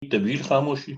طویل خاموشی.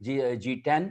G10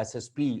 SSP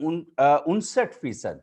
59%,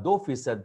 2%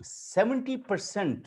70%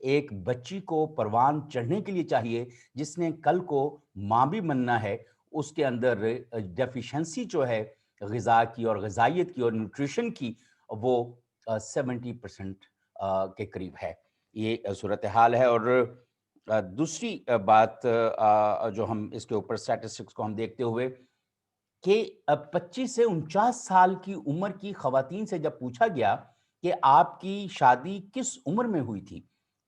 ایک بچی کو پروان چڑھنے کے لیے چاہیے جس نے کل کو ماں بھی بننا ہے، اس کے اندر ڈیفیشنسی جو ہے غذا کی اور غذائیت کی اور نیوٹریشن کی، وہ 70% کے قریب ہے۔ یہ صورتحال ہے۔ اور دوسری بات جو ہم اس کے اوپر سٹیٹسٹکس کو ہم دیکھتے ہوئے کہ 25 سے 49 سال کی عمر کی خواتین سے جب پوچھا گیا کہ آپ کی شادی کس عمر میں ہوئی تھی،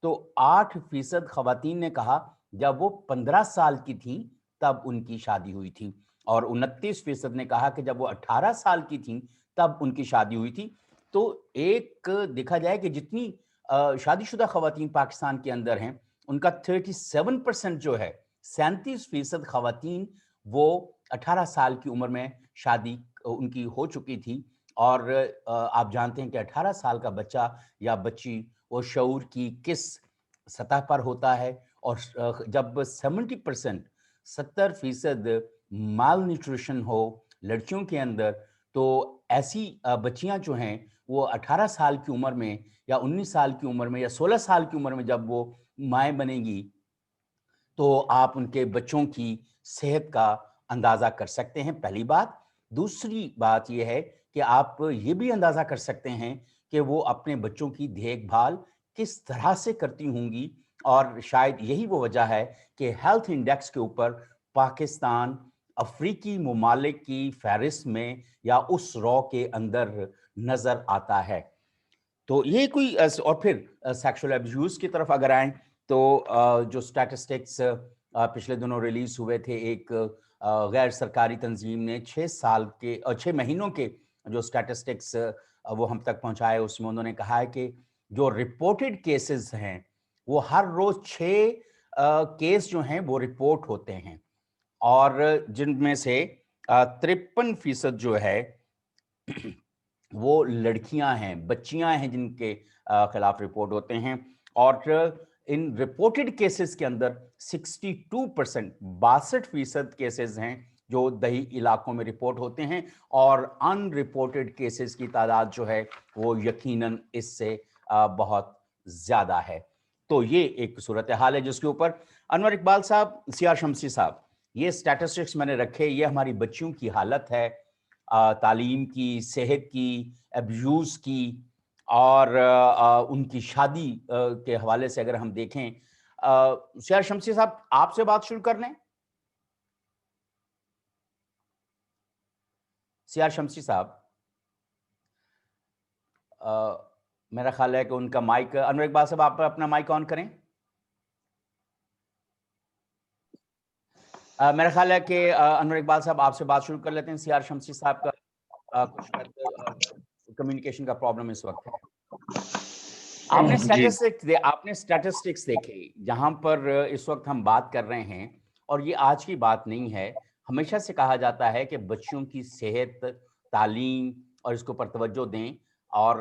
تو 8% خواتین نے کہا جب وہ 15 سال کی تھیں تب ان کی شادی ہوئی تھی، اور 29% نے کہا کہ جب وہ 18 سال کی تھیں تب ان کی شادی ہوئی تھی۔ تو ایک دیکھا جائے کہ جتنی شادی شدہ خواتین پاکستان کے اندر ہیں، ان کا 37% جو ہے، 37% خواتین وہ 18 سال کی عمر میں شادی ان کی ہو چکی تھی۔ اور آپ جانتے ہیں کہ 18 سال کا بچہ یا بچی وہ شعور کی کس سطح پر ہوتا ہے، اور جب 70% مال نیوٹریشن ہو لڑکیوں کے اندر، تو ایسی بچیاں جو ہیں وہ 18 سال کی عمر میں یا 19 سال کی عمر میں یا 16 سال کی عمر میں جب وہ مائیں بنیں گی، تو آپ ان کے بچوں کی صحت کا اندازہ کر سکتے ہیں، پہلی بات۔ دوسری بات یہ ہے کہ آپ یہ بھی اندازہ کر سکتے ہیں کہ وہ اپنے بچوں کی دیکھ بھال کس طرح سے کرتی ہوں گی، اور شاید یہی وہ وجہ ہے کہ ہیلتھ انڈیکس کے اوپر پاکستان افریقی ممالک کی فہرست میں یا اس رو کے اندر نظر آتا ہے۔ تو یہ کوئی اور پھر سیکشل ابیوز کی طرف اگر آئیں تو جو سٹیٹسٹکس پچھلے دنوں ریلیز ہوئے تھے، ایک غیر سرکاری تنظیم نے 6 مہینوں کے جو سٹیٹسٹکس وہ ہم تک پہنچائے، اس میں انہوں نے کہا ہے کہ جو رپورٹڈ کیسز ہیں وہ ہر روز 6 کیس جو ہیں وہ رپورٹ ہوتے ہیں، اور جن میں سے 53% جو ہے وہ لڑکیاں ہیں، بچیاں ہیں جن کے خلاف رپورٹ ہوتے ہیں۔ اور ان رپورٹڈ کیسز کے اندر 62% کیسز ہیں جو دیہی علاقوں میں رپورٹ ہوتے ہیں، اور ان رپورٹڈ کیسز کی تعداد جو ہے وہ یقیناً اس سے بہت زیادہ ہے۔ تو یہ ایک صورتحال ہے جس کے اوپر انور اقبال صاحب، سیار شمسی صاحب، یہ سٹیٹسٹکس میں نے رکھے، یہ ہماری بچیوں کی حالت ہے، تعلیم کی، صحت کی، ابیوز کی، اور ان کی شادی کے حوالے سے اگر ہم دیکھیں۔ سیار شمسی صاحب، آپ سے بات شروع کر لیں۔ سیار شمسی صاحب، میرا خیال ہے کہ ان کا مائک، انور اقبال صاحب آپ اپنا مائک آن کریں۔ میرا خیال ہے کہ انور اقبال صاحب آپ سے بات شروع کر لیتے ہیں۔ سیار شمسی صاحب کا کچھ کمیونیکیشن کا پرابلم اس وقت ہے۔ آپ نے سٹیٹسٹکس دیکھے جہاں پر اس وقت ہم بات کر رہے ہیں، اور یہ آج کی بات نہیں ہے، ہمیشہ سے کہا جاتا ہے کہ بچیوں کی صحت، تعلیم اور اس کے اوپر توجہ دیں، اور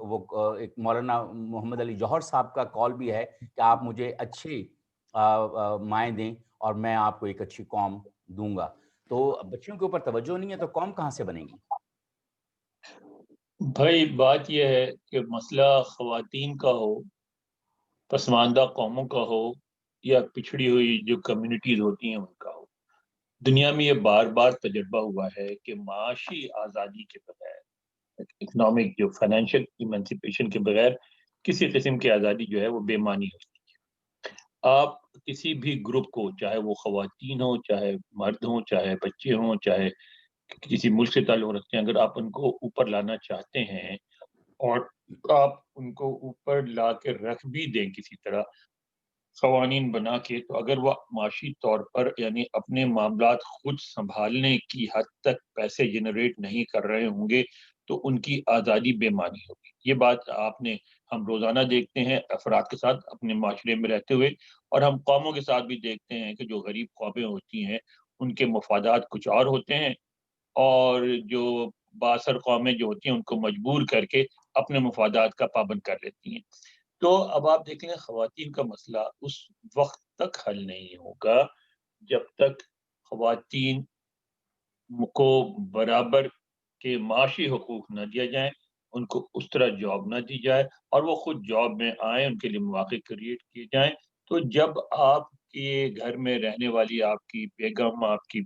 وہ ایک مولانا محمد علی جوہر صاحب کا کال بھی ہے کہ آپ مجھے اچھی مائیں دیں اور میں آپ کو ایک اچھی قوم دوں گا۔ تو بچیوں کے اوپر توجہ نہیں ہے تو قوم کہاں سے بنے گی؟ بھائی بات یہ ہے کہ مسئلہ خواتین کا ہو، پسماندہ قوموں کا ہو، یا پچھڑی ہوئی جو کمیونٹیز ہوتی ہیں ان کا ہو، دنیا میں یہ بار بار تجربہ ہوا ہے کہ معاشی آزادی کے بغیر، اکنامک جو فائنینشیل ایمنسپیشن کے بغیر کسی قسم کی آزادی جو ہے وہ بے معنی ہوتی ہے۔ آپ کسی بھی گروپ کو، چاہے وہ خواتین ہوں، چاہے مرد ہوں، چاہے بچے ہوں، چاہے کسی ملک سے تعلق رکھتے ہیں، اگر آپ ان کو اوپر لانا چاہتے ہیں اور آپ ان کو اوپر لا کے رکھ بھی دیں کسی طرح قوانین بنا کے، تو اگر وہ معاشی طور پر یعنی اپنے معاملات خود سنبھالنے کی حد تک پیسے جنریٹ نہیں کر رہے ہوں گے تو ان کی آزادی بے معنی ہوگی۔ یہ بات ہم روزانہ دیکھتے ہیں افراد کے ساتھ اپنے معاشرے میں رہتے ہوئے، اور ہم قوموں کے ساتھ بھی دیکھتے ہیں کہ جو غریب قومیں ہوتی ہیں ان کے مفادات کچھ اور ہوتے ہیں، اور جو بااثر قومیں جو ہوتی ہیں ان کو مجبور کر کے اپنے مفادات کا پابند کر لیتی ہیں۔ تو اب آپ دیکھ لیں، خواتین کا مسئلہ اس وقت تک حل نہیں ہوگا جب تک خواتین کو برابر کے معاشی حقوق نہ دیا جائیں، ان کو اس طرح جاب نہ دی جائے اور وہ خود جاب میں آئیں، ان کے لیے مواقع کریٹ کیے جائیں۔ تو جب آپ کے گھر میں رہنے والی آپ کی بیگم، آپ کی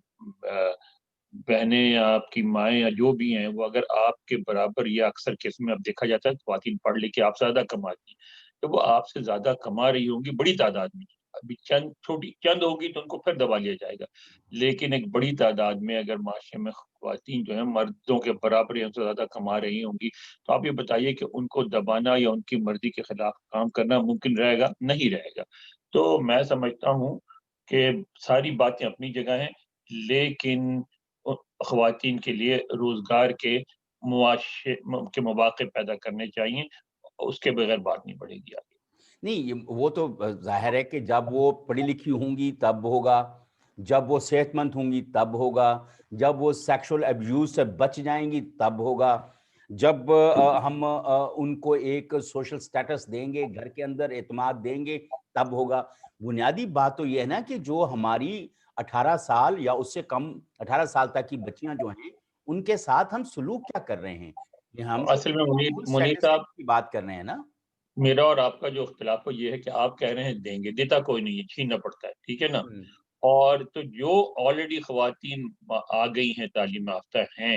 بہنیں یا آپ کی مائیں یا جو بھی ہیں، وہ اگر آپ کے برابر یا اکثر کیس میں اب دیکھا جاتا ہے خواتین پڑھ لکھ کے آپ سے زیادہ کماتی ہیں، تو وہ آپ سے زیادہ کما رہی ہوں گی بڑی تعداد میں، ابھی چند ہوگی تو ان کو پھر دبا لیا جائے گا، لیکن ایک بڑی تعداد میں اگر معاشرے میں خواتین جو ہیں مردوں کے برابر یا ان سے زیادہ کما رہی ہوں گی، تو آپ یہ بتائیے کہ ان کو دبانا یا ان کی مرضی کے خلاف کام کرنا ممکن رہے گا؟ نہیں رہے گا۔ تو میں سمجھتا ہوں کہ ساری باتیں اپنی جگہ ہیں، لیکن خواتین کے لیے روزگار کے کے مواقع پیدا کرنے چاہیے، اس کے بغیر بات نہیں بڑھے گی آگے۔ نہیں، وہ تو ظاہر ہے کہ جب وہ پڑھی لکھی ہوں گی تب ہوگا، جب وہ صحت مند ہوں گی تب ہوگا، جب وہ سیکشول ابیوز سے بچ جائیں گی تب ہوگا، جب ہم ان کو ایک سوشل سٹیٹس دیں گے، گھر کے اندر اعتماد دیں گے تب ہوگا۔ بنیادی بات تو یہ ہے نا کہ جو ہماری 18 سال یا اس سے کم 18 سال تک کی بچیاں جو ہیں ان کے ساتھ ہم سلوک کیا کر رہے ہیں، یہ ہم اصل میں فل منیر صاحب، اسٹیٹسٹک کی بات کر رہے ہیں نا۔ میرا اور آپ کا جو اختلاف ہے یہ ہے کہ آپ کہہ رہے ہیں دیں گے، دیتا کوئی نہیں ہے، چھیننا پڑتا ہے، ٹھیک ہے نا؟ ہم، اور تو جو آلریڈی خواتین آ گئی ہیں، تعلیم یافتہ ہیں،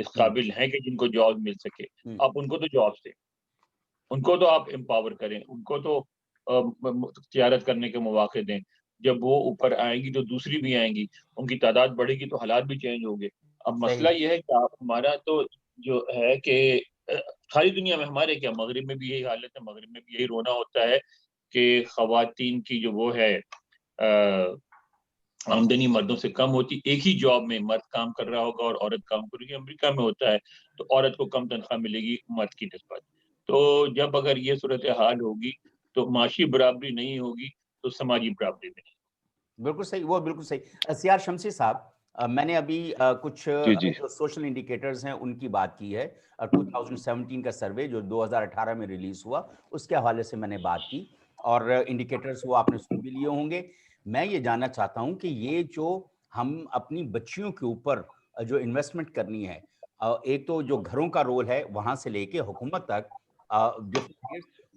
اس ہم، قابل ہیں کہ جن کو جاب مل سکے، ہم، آپ ان کو تو جاب دیں، ان کو تو آپ امپاور کریں، ان کو تو تجارت کرنے کے مواقع دیں۔ جب وہ اوپر آئیں گی تو دوسری بھی آئیں گی، ان کی تعداد بڑھے گی تو حالات بھی چینج ہوں گے۔ اب مسئلہ صحیح، یہ ہے کہ آپ ہمارا تو جو ہے کہ ساری دنیا میں، ہمارے کیا مغرب میں بھی یہی حالت ہے، مغرب میں بھی یہی رونا ہوتا ہے کہ خواتین کی جو وہ ہے آمدنی مردوں سے کم ہوتی، ایک ہی جاب میں مرد کام کر رہا ہوگا اور عورت کام کرے گی۔ امریکہ میں ہوتا ہے تو عورت کو کم تنخواہ ملے گی مرد کی نسبت۔ تو جب اگر یہ صورتحال ہوگی تو معاشی برابری نہیں ہوگی تو سماجی برابری بھی نہیں۔ بالکل صحیح، وہ بالکل صحیح۔ سیار شمسی صاحب، میں نے ابھی کچھ جی جی جو سوشل انڈیکیٹرز ہیں ان کی بات کی ہے۔ 2017 کا سروے جو 2018 میں ریلیز ہوا اس کے حوالے سے میں نے بات کی، اور انڈیکیٹرز وہ آپ نے سن بھی لیے ہوں گے۔ میں یہ جاننا چاہتا ہوں کہ یہ جو ہم اپنی بچیوں کے اوپر جو انویسٹمنٹ کرنی ہے، ایک تو جو گھروں کا رول ہے وہاں سے لے کے حکومت تک،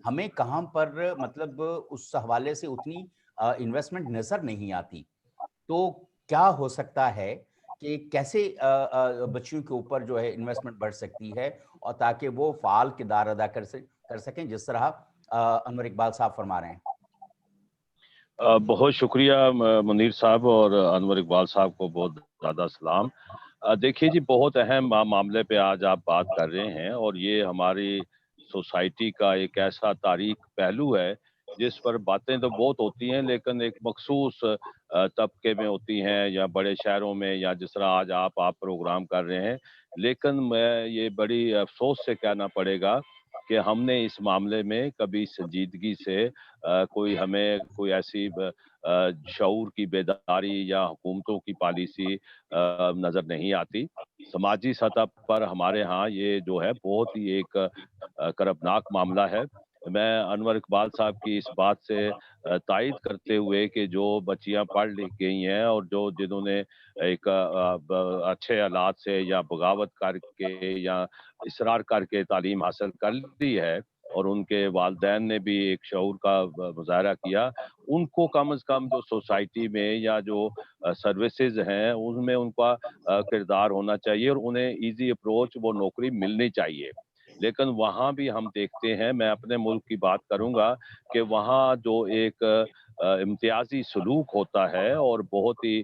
ہمیں کہاں پر مطلب اس حوالے سے اتنی انویسٹمنٹ نظر نہیں آتی۔ تو کیا ہو سکتا ہے کہ کیسے بچیوں کے اوپر جو ہے انویسٹمنٹ بڑھ سکتی ہے، اور تاکہ وہ فعال کردار ادا کر سکیں جس طرح انور اقبال صاحب فرما رہے ہیں۔ بہت شکریہ منیر صاحب، اور انور اقبال صاحب کو بہت زیادہ سلام۔ دیکھیے جی، بہت اہم معاملے پہ آج آپ بات کر رہے ہیں، اور یہ ہماری سوسائٹی کا ایک ایسا تاریخ پہلو ہے جس پر باتیں تو بہت ہوتی ہیں لیکن ایک مخصوص طبقے میں ہوتی ہیں، یا بڑے شہروں میں، یا جس طرح آج آپ پروگرام کر رہے ہیں۔ لیکن میں یہ بڑی افسوس سے کہنا پڑے گا کہ ہم نے اس معاملے میں کبھی سنجیدگی سے ہمیں کوئی ایسی شعور کی بیداری یا حکومتوں کی پالیسی نظر نہیں آتی۔ سماجی سطح پر ہمارے ہاں یہ جو ہے بہت ہی ایک کربناک معاملہ ہے۔ میں انور اقبال صاحب کی اس بات سے تائید کرتے ہوئے کہ جو بچیاں پڑھ لکھ گئی ہیں اور جنہوں نے ایک اچھے حالات سے یا بغاوت کر کے یا اصرار کر کے تعلیم حاصل کر لی ہے، اور ان کے والدین نے بھی ایک شعور کا مظاہرہ کیا، ان کو کم از کم جو سوسائٹی میں یا جو سروسز ہیں ان میں ان کا کردار ہونا چاہیے، اور انہیں ایزی اپروچ وہ نوکری ملنی چاہیے۔ لیکن وہاں بھی ہم دیکھتے ہیں، میں اپنے ملک کی بات کروں گا، کہ وہاں جو ایک امتیازی سلوک ہوتا ہے اور بہت ہی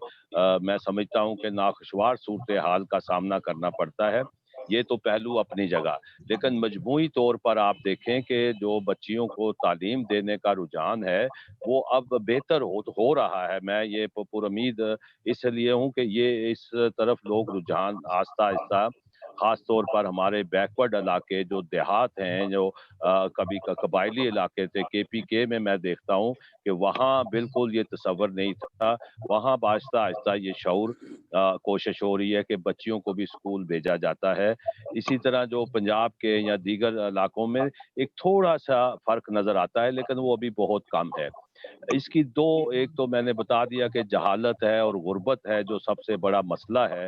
میں سمجھتا ہوں کہ ناخوشگوار صورتحال کا سامنا کرنا پڑتا ہے۔ یہ تو پہلو اپنی جگہ، لیکن مجموعی طور پر آپ دیکھیں کہ جو بچیوں کو تعلیم دینے کا رجحان ہے وہ اب بہتر ہو رہا ہے۔ میں یہ پر امید اس لیے ہوں کہ یہ اس طرف لوگ رجحان آہستہ آہستہ، خاص طور پر ہمارے بیکورڈ علاقے جو دیہات ہیں، جو کبھی قبائلی علاقے تھے، KPK میں دیکھتا ہوں کہ وہاں بالکل یہ تصور نہیں تھا، وہاں آہستہ آہستہ یہ شعور کوشش ہو رہی ہے کہ بچیوں کو بھی اسکول بھیجا جاتا ہے۔ اسی طرح جو پنجاب کے یا دیگر علاقوں میں ایک تھوڑا سا فرق نظر آتا ہے، لیکن وہ ابھی بہت کم ہے۔ اس کی ایک تو میں نے بتا دیا کہ جہالت ہے اور غربت ہے جو سب سے بڑا مسئلہ ہے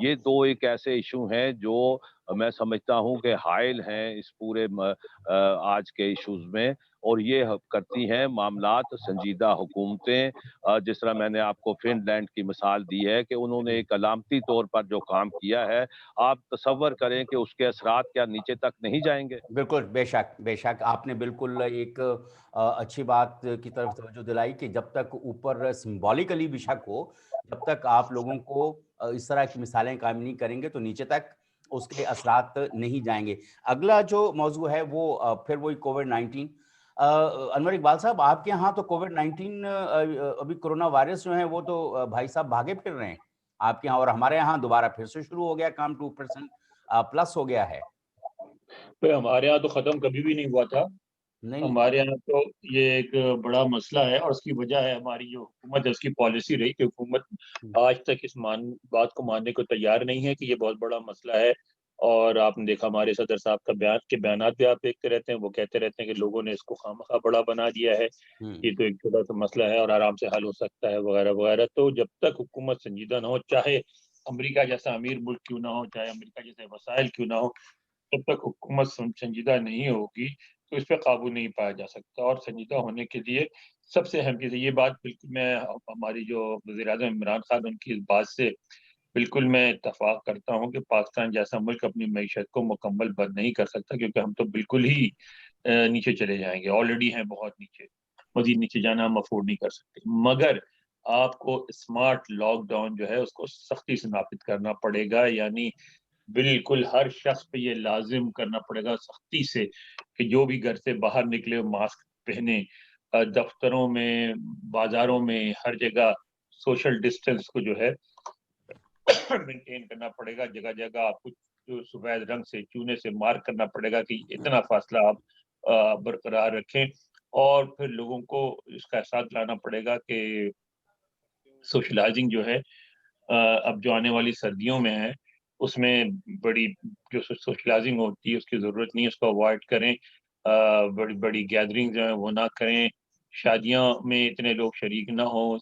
یہ دو ایک ایسے ایشو ہیں جو میں سمجھتا ہوں کہ حائل ہیں اس پورے آج کے ایشوز میں، اور یہ کرتی ہیں معاملات سنجیدہ حکومتیں. جس طرح میں نے آپ کو فن لینڈ کی مثال دی ہے کہ انہوں نے ایک علامتی طور پر جو کام کیا ہے، آپ تصور کریں کہ اس کے اثرات کیا نیچے تک نہیں جائیں گے؟ بالکل، بے شک آپ نے بالکل ایک اچھی بات کی طرف توجہ دلائی کہ جب تک اوپر سمبولیکلی بھی شک ہو، جب تک آپ لوگوں کو اس طرح کی مثالیں قائم نہیں کریں گے تو نیچے تک اس کے اثرات نہیں جائیں گے. اگلا جو موضوع ہے وہ پھر وہی کووڈ 19. انور اقبال صاحب، آپ کے ہاں تو کووڈ 19 ابھی کرونا وائرس جو ہیں وہ تو بھائی صاحب بھاگے پھر رہے ہیں آپ کے ہاں، اور ہمارے ہاں دوبارہ پھر سے شروع ہو گیا کام، 2% پلس ہو گیا ہے. ہمارے یہاں تو ختم کبھی بھی نہیں ہوا تھا. نہیں. ہمارے یہاں تو یہ ایک بڑا مسئلہ ہے، اور اس کی وجہ ہے ہماری جو حکومت ہے اس کی پالیسی رہی کہ حکومت آج تک اس بات کو ماننے کو تیار نہیں ہے کہ یہ بہت بڑا مسئلہ ہے. اور آپ نے دیکھا ہمارے صدر صاحب کا بیانات بھی آپ دیکھتے رہتے ہیں، وہ کہتے رہتے ہیں کہ لوگوں نے اس کو خواہ بڑا بنا دیا ہے، یہ تو ایک چھوٹا سا مسئلہ ہے اور آرام سے حل ہو سکتا ہے وغیرہ وغیرہ. تو جب تک حکومت سنجیدہ نہ ہو، چاہے امریکہ جیسا امیر ملک کیوں نہ ہو، چاہے امریکہ جیسے وسائل کیوں نہ ہو، جب تک حکومت سنجیدہ نہیں ہوگی تو اس پہ قابو نہیں پایا جا سکتا. اور سنجیدہ ہونے کے لیے سب سے اہم چیز ہے، یہ بات بالکل میں ہماری جو وزیر اعظم عمران خان ان کی اس بات سے بالکل میں اتفاق کرتا ہوں کہ پاکستان جیسا ملک اپنی معیشت کو مکمل بند نہیں کر سکتا، کیونکہ ہم تو بالکل ہی نیچے چلے جائیں گے، آلریڈی ہیں بہت نیچے، مزید نیچے جانا ہم افورڈ نہیں کر سکتے. مگر آپ کو اسمارٹ لاک ڈاؤن جو ہے اس کو سختی سے نافذ کرنا پڑے گا، یعنی بالکل ہر شخص پہ یہ لازم کرنا پڑے گا سختی سے کہ جو بھی گھر سے باہر نکلے ماسک پہنے، دفتروں میں، بازاروں میں، ہر جگہ سوشل ڈسٹینس کو جو ہے مینٹین کرنا پڑے گا. جگہ جگہ آپ کو جو سفید رنگ سے چونے سے مارک کرنا پڑے گا کہ اتنا فاصلہ آپ برقرار رکھیں. اور پھر لوگوں کو اس کا احساس لانا پڑے گا کہ سوشلائزنگ جو ہے اب جو آنے والی سردیوں میں ہے اس میں بڑی جو سوشلائزنگ ہوتی ہے اس کی ضرورت نہیں ہے، اس کو اوائڈ کریں. بڑی بڑی گیدرنگ جو ہیں وہ نہ کریں، شادیاں میں اتنے لوگ شریک نہ ہوں.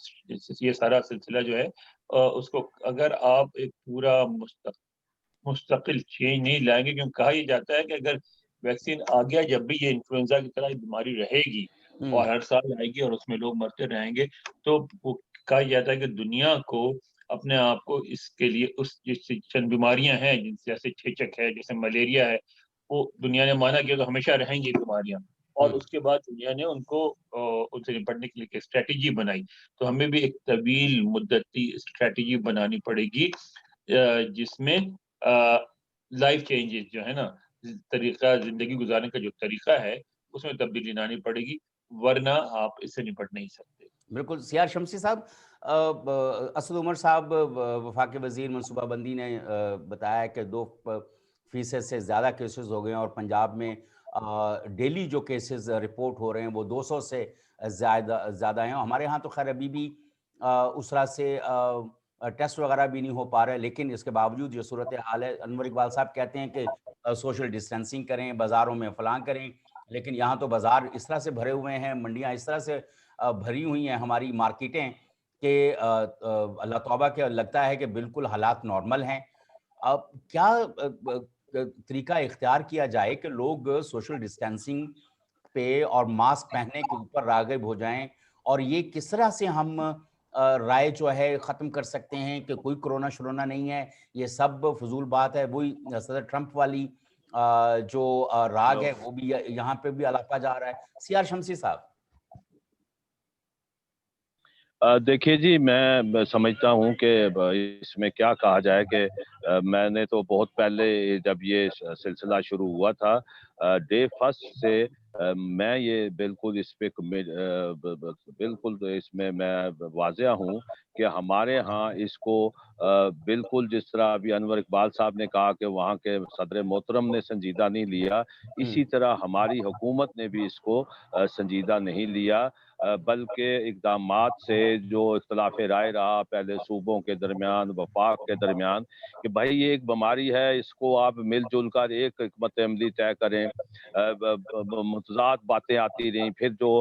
یہ سارا سلسلہ جو ہے اس کو اگر آپ ایک پورا مستقل چینج نہیں لائیں گے، کیونکہ کہا یہ جاتا ہے کہ اگر ویکسین آ گیا، جب بھی یہ انفلوئنزا کی طرح بیماری رہے گی اور ہر سال آئے گی اور اس میں لوگ مرتے رہیں گے، تو وہ کہا جاتا ہے کہ دنیا کو اپنے آپ کو اس کے لیے جس چند بیماریاں ہیں جیسے چیچک ہے، جیسے ملیریا ہے، وہ دنیا نے مانا کہ تو ہمیشہ رہیں گی بیماریاں، اور اس کے بعد دنیا نے ان کو ان سے نپٹنے کے لیے اسٹریٹجی بنائی. تو ہمیں بھی ایک طویل مدتی اسٹریٹجی بنانی پڑے گی جس میں لائف چینجز جو ہے نا، طریقہ زندگی گزارنے کا جو طریقہ ہے اس میں تبدیلی لانی پڑے گی، ورنہ آپ اس سے نپٹ نہیں سکتے. بالکل. سیار شمسی صاحب، اسد عمر صاحب وفاقی وزیر منصوبہ بندی نے بتایا کہ 2% سے زیادہ کیسز ہو گئے ہیں، اور پنجاب میں ڈیلی جو کیسز رپورٹ ہو رہے ہیں وہ 200 سے زیادہ ہیں. ہمارے ہاں تو خیر ابھی بھی اس طرح سے ٹیسٹ وغیرہ بھی نہیں ہو پا رہے، لیکن اس کے باوجود یہ صورتحال ہے. انور اقبال صاحب کہتے ہیں کہ سوشل ڈسٹینسنگ کریں، بازاروں میں فلاں کریں، لیکن یہاں تو بازار اس طرح سے بھرے ہوئے ہیں، منڈیاں اس طرح سے بھری ہوئی ہیں، ہماری مارکیٹیں، کہ اللہ توبہ کہ لگتا ہے کہ بالکل حالات نارمل ہیں. اب کیا طریقہ اختیار کیا جائے کہ لوگ سوشل ڈسٹینسنگ پہ اور ماسک پہننے کے اوپر راغب ہو جائیں، اور یہ کس طرح سے ہم رائے جو ہے ختم کر سکتے ہیں کہ کوئی کرونا شرونا نہیں ہے، یہ سب فضول بات ہے؟ وہی صدر ٹرمپ والی جو راگ ہے وہ بھی یہاں پہ بھی الاپا جا رہا ہے. سیار شمسی صاحب. دیکھیے جی، میں سمجھتا ہوں کہ اس میں کیا کہا جائے کہ میں نے تو بہت پہلے جب یہ سلسلہ شروع ہوا تھا، ڈے فرسٹ سے میں یہ بالکل اس پہ بالکل اس میں واضح ہوں کہ ہمارے ہاں اس کو بالکل جس طرح ابھی انور اقبال صاحب نے کہا کہ وہاں کے صدر محترم نے سنجیدہ نہیں لیا، اسی طرح ہماری حکومت نے بھی اس کو سنجیدہ نہیں لیا، بلکہ اقدامات سے جو اختلاف رائے رہا پہلے صوبوں کے درمیان، وفاق کے درمیان، کہ بھائی یہ ایک بیماری ہے، اس کو آپ مل جل کر ایک حکمت عملی طے کریں. متضاد باتیں آتی رہیں، پھر جو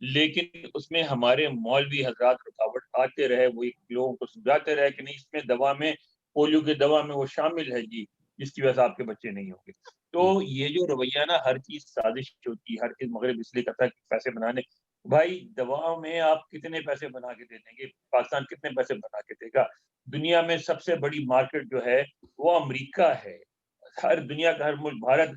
لیکن اس میں ہمارے مولوی حضرات رکاوٹ آتے رہے, وہ لوگوں کو سمجھاتے رہے کہ نہیں اس میں دوا میں, پولیو کے دوا میں وہ شامل ہے جی, جس کی وجہ سے آپ کے بچے نہیں ہوں گے. تو یہ جو رویہ نا, ہر چیز سازش ہوتی ہے, ہر چیز مغرب اس لیے کرتا ہے کہ پیسے بنانے. بھائی دواؤں میں آپ کتنے پیسے بنا کے دے دیں گے؟ پاکستان کتنے پیسے بنا کے دے گا؟ دنیا میں سب سے بڑی مارکیٹ جو ہے وہ امریکہ ہے. ہر دنیا کا ہر ملک, بھارت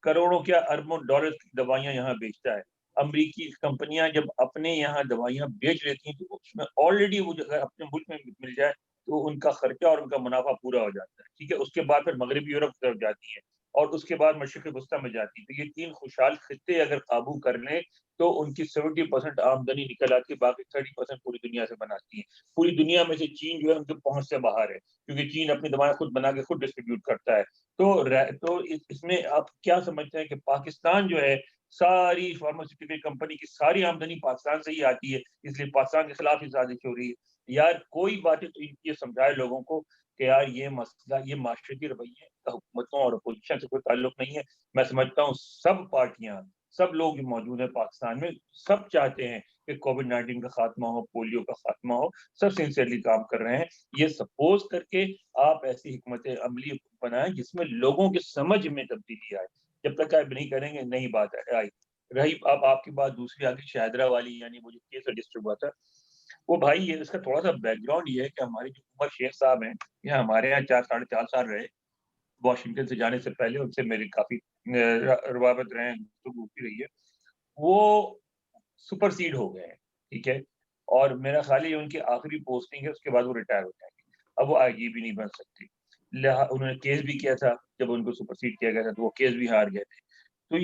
کروڑوں کیا اربوں ڈالر کی دوائیاں یہاں بیچتا ہے. امریکی کمپنیاں جب اپنے یہاں دوائیاں بیچ لیتی ہیں تو اس میں آلریڈی وہ اگر اپنے ملک میں مل جائے تو ان کا خرچہ اور ان کا منافع پورا ہو جاتا ہے. ٹھیک ہے, اس کے بعد پھر مغربی یورپ کی طرف جاتی ہے اور اس کے بعد مشرق وسطیٰ میں جاتی ہے. تو یہ تین خوشحال خطے اگر قابو کر لیں تو ان کی 70% آمدنی نکل آتی ہے, باقی 30% پوری دنیا سے بناتی ہیں. پوری دنیا میں سے چین جو ہے ان کے پہنچ سے باہر ہے, کیونکہ چین اپنی دوائیں خود بنا کے خود ڈسٹریبیوٹ کرتا ہے. تو اس میں آپ کیا سمجھتے ہیں کہ پاکستان جو ہے, ساری فارماسیوٹیکل کمپنی کی ساری آمدنی پاکستان سے ہی آتی ہے, اس لیے پاکستان کے خلاف ہی سازش ہو رہی ہے. یار کوئی باتیں تو یہ سمجھائے لوگوں کو کہ یار یہ مسئلہ, یہ معاشرتی رویے کا حکومتوں اور اپوزیشن سے کوئی تعلق نہیں ہے. میں سمجھتا ہوں سب پارٹیاں, سب لوگ جو موجود ہیں پاکستان میں, سب چاہتے ہیں کہ کووڈ-19 کا خاتمہ ہو, پولیو کا خاتمہ ہو, سب سنسیئرلی کام کر رہے ہیں. یہ سپوز کر کے آپ ایسی حکمت عملی بنائیں جس میں لوگوں کے سمجھ میں تبدیلی آئے. جب تک آپ نہیں کریں گے نہیں بات آئی. رہی اب آپ کی بات دوسری آگے شاہدرہ والی, یعنی وہ جو کیس رجسٹر ہوا تھا, وہ بھائی یہ اس کا تھوڑا سا بیک گراؤنڈ یہ ہے کہ ہماری جو عمر شیخ صاحب ہیں, یہ ہمارے یہاں 4 ساڑھے 4 سال رہے. واشنگٹن سے جانے سے پہلے ان سے میری کافی روابط رہے, گفتگو ہوتی رہی ہے. وہ سپر سیڈ ہو گئے ہیں, ٹھیک ہے, اور میرا خیال ہے ان کی آخری پوسٹنگ ہے, اس کے بعد وہ ریٹائر ہو جائیں گے. اب وہ آئی جی بھی نہیں بن سکتی. انہوں نے کیس بھی کیا تھا, جب ان کو سپر سیڈ کیا گیا تھا تو وہ کیس بھی ہار گئے تھے. تو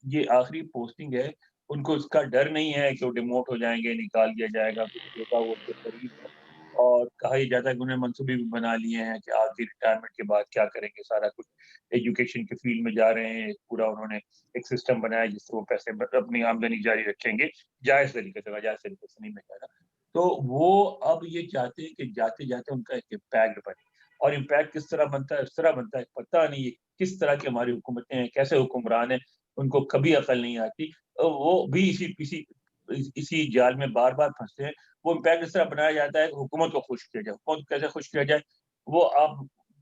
یہ آخری پوسٹنگ ہے, ان کو اس کا ڈر نہیں ہے کہ وہ ڈیموٹ ہو جائیں گے, نکال دیا جائے گا, کچھ ہوگا, وہ ان کے قریب ہے. اور کہا یہ جاتا ہے کہ انہیں منصوبے بھی بنا لیے ہیں کہ آخری ریٹائرمنٹ کے بعد کیا کریں گے. سارا کچھ ایجوکیشن کے فیلڈ میں جا رہے ہیں, پورا انہوں نے ایک سسٹم بنایا جس سے وہ پیسے اپنی آمدنی جاری رکھیں گے, جائز طریقے سے, جائز طریقے سے نہیں میں کہہ رہا. تو وہ اب یہ چاہتے ہیں کہ جاتے جاتے ان کا ایک امپیکٹ بنے, اور امپیکٹ کس طرح بنتا ہے, اس طرح بنتا ہے پتہ نہیں. کس طرح کی ہماری حکومتیں ہیں, کیسے حکمران ہیں, ان کو کبھی عقل نہیں آتی. وہ بھی اسی جال میں بار بار پھنستے ہیں. وہ امپیکٹ اس طرح بنایا جاتا ہے کہ حکومت کو خوش کیا جائے. حکومت کیسے خوش کیا جائے؟ وہ آپ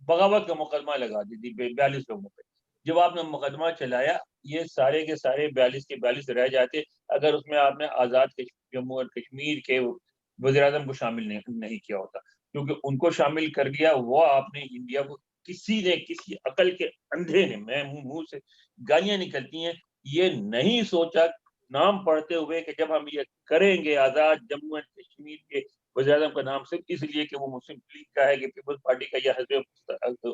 بغاوت کا مقدمہ لگا دیجیے 42 لوگوں پہ. جب آپ نے مقدمہ چلایا, یہ سارے کے سارے 42 کے 42 رہ جاتے اگر اس میں آپ نے آزاد جموں اور کشمیر کے وزیر اعظم کو شامل نہیں کیا ہوتا. کیونکہ ان کو شامل کر دیا, وہ آپ نے انڈیا کو کسی نے, کسی عقل کے اندھے نے, میں منہ سے گالیاں نکلتی ہیں, یہ نہیں سوچا نام پڑھتے ہوئے کہ جب ہم یہ کریں گے آزاد جموں اینڈ کشمیر کے وزیر اعظم کا نام صرف اس لیے کہ وہ مسلم لیگ کا ہے, کہ پیپلز پارٹی کا یا حزب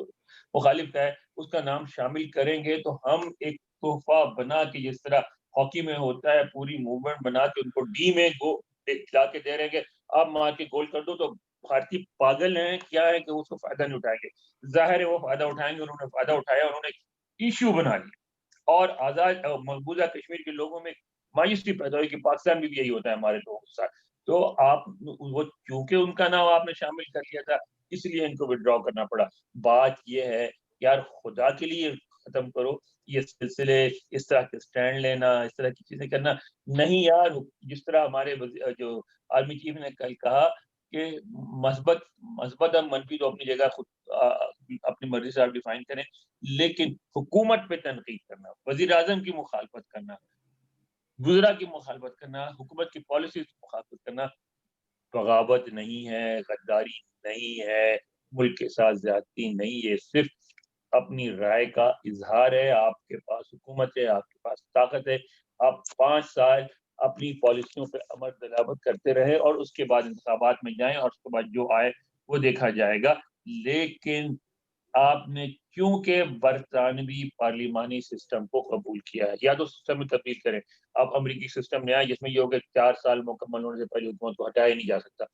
مخالف کا ہے, اس کا نام شامل کریں گے تو ہم ایک تحفہ بنا کے, جس طرح ہاکی میں ہوتا ہے, پوری موومنٹ بنا کے ان کو ڈی میں کھلا کے دے رہے ہیں کہ آپ مار کے گول کر دو. تو بھارتی پاگل ہیں کیا ہے کہ اس کو فائدہ نہیں اٹھائیں گے. ظاہر ہے وہ فائدہ اٹھائیں گے, انہوں نے فائدہ اٹھایا, انہوں نے ایشو بنا لیا. اور آزاد مقبوضہ کشمیر کے لوگوں میں مایوسی پیدا ہوئی کہ پاکستان میں بھی یہی ہوتا ہے ہمارے لوگوں کے ساتھ. تو آپ وہ چونکہ ان کا نام آپ نے شامل کر لیا تھا, اس لیے ان کو وڈرا کرنا پڑا. بات یہ ہے یار خدا کے لیے ختم کرو یہ سلسلے, اس طرح کے سٹینڈ لینا, اس طرح کی چیزیں کرنا نہیں یار. جس طرح ہمارے جو آرمی چیف نے کل کہا کہ مثبت منفی تو اپنی جگہ خود اپنی مرضی سے آپ ڈیفائن کریں, لیکن حکومت پہ تنقید کرنا, وزیر اعظم کی مخالفت کرنا, وزراء کی مخالفت کرنا, حکومت کی پالیسیز کی مخالفت کرنا بغاوت نہیں ہے, غداری نہیں ہے, ملک کے ساتھ زیادتی نہیں, یہ صرف اپنی رائے کا اظہار ہے. آپ کے پاس حکومت ہے, آپ کے پاس طاقت ہے, آپ 5 سال اپنی پالیسیوں پہ عمل دراوت کرتے رہے اور اس کے بعد انتخابات میں جائیں اور اس کے بعد جو آئے وہ دیکھا جائے گا. لیکن آپ نے کیونکہ برطانوی پارلیمانی سسٹم کو قبول کیا ہے, یا تو سسٹم میں تبدیل کریں. آپ امریکی سسٹم میں آئے جس میں یہ ہوگا 4 سال مکمل ہونے سے پہلے حکومت کو ہٹایا نہیں جا سکتا,